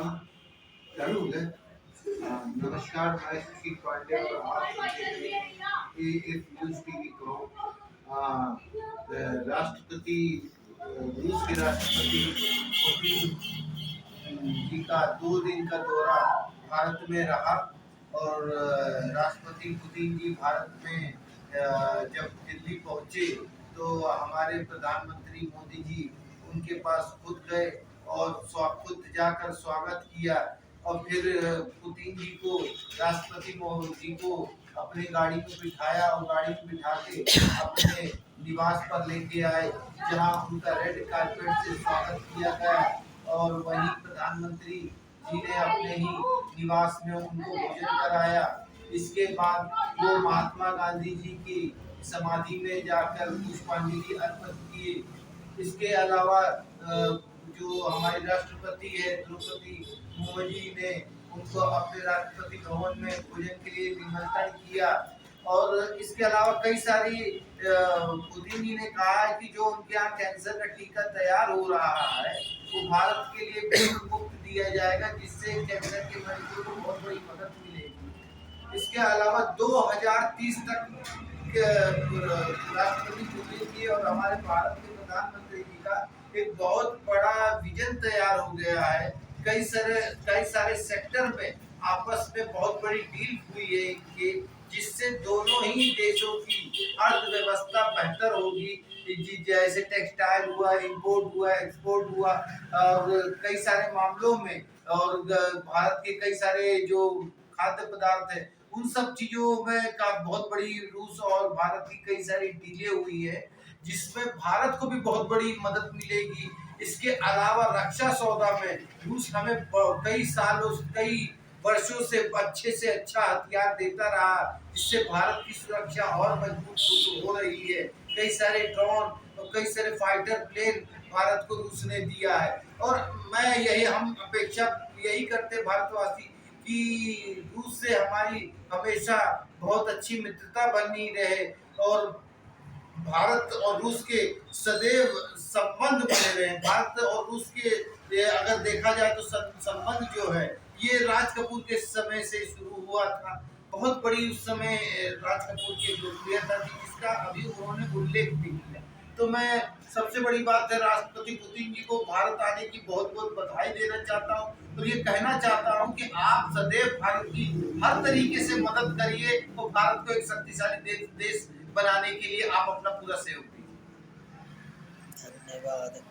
चालू हो गए। नमस्कार, मैं सुशील पांडे और आप इस न्यूज टीवी को राष्ट्रपति रूस के राष्ट्रपति पुतिन जी का 2 दिन का दौरा भारत में रहा। और राष्ट्रपति पुतिन जी भारत में जब दिल्ली पहुंचे तो हमारे प्रधानमंत्री मोदी जी उनके पास खुद गए और खुद जाकर स्वागत किया। और फिर पुतिन जी को राष्ट्रपति जी को अपनी गाड़ी में बिठाया और गाड़ी में बिठा के अपने निवास पर लेके आए, जहां उनका रेड कार्पेट से स्वागत किया गया। और वहीं प्रधानमंत्री जी ने अपने ही निवास में उनको भोजन कराया। इसके बाद वो महात्मा गांधी जी की समाधि में जाकर पुष्पांजलि अर्पित किए। इसके अलावा जो हमारे राष्ट्रपति है द्रौपदी मुर्मू जी ने उनको अपने राष्ट्रपति भवन में भोजन के लिए निमंत्रण किया। और इसके अलावा कई सारी पुतिन जी ने कहा है कि जो उनके यहाँ कैंसर का टीका तैयार हो रहा है वो भारत के लिए बिल्कुल मुफ्त दिया जाएगा, जिससे कैंसर के मरीजों को बहुत बड़ी मदद मिलेगी। इसके अलावा 2030 तक राष्ट्रपति पुतिन जी और हमारे भारत के प्रधानमंत्री जी का एक बहुत बड़ा विजन तैयार हो गया है। कई सारे सेक्टर में आपस में बहुत बड़ी डील हुई है इनके, जिससे दोनों ही देशों की अर्थव्यवस्था बेहतर होगी। जैसे टेक्सटाइल हुआ, इंपोर्ट हुआ, एक्सपोर्ट हुआ और कई सारे मामलों में, और भारत के कई सारे जो खाद्य पदार्थ है उन सब चीजों में का बहुत बड़ी रूस और भारत की कई सारी डीलें हुई है, जिसमें भारत को भी बहुत बड़ी मदद मिलेगी। इसके अलावा रक्षा सौदा में रूस हमें कई वर्षों से अच्छे से अच्छा हथियार देता रहा, जिससे भारत की सुरक्षा और मजबूत हो रही है। कई सारे ड्रोन और कई सारे फाइटर प्लेन भारत को रूस ने दिया है। और हम अपेक्षा यही करते भारतवासी कि रूस से हमारी हमेशा बहुत अच्छी मित्रता बनी रहे और भारत और रूस के सदैव संबंध बने रहे। भारत और रूस के अगर देखा जाए तो संबंध जो है ये राज कपूर के समय से शुरू हुआ था। बहुत बड़ी उस समय राज कपूर की लोकप्रियता थी, जिसका अभी उन्होंने उल्लेख भी किया। तो मैं सबसे बड़ी बात है राष्ट्रपति पुतिन जी को भारत आने की बहुत बहुत बधाई देना चाहता हूँ और ये कहना चाहता हूँ कि आप सदैव भारत की हर तरीके से मदद करिए और भारत को एक शक्तिशाली देश बनाने के लिए आप अपना पूरा सहयोग दीजिए। धन्यवाद।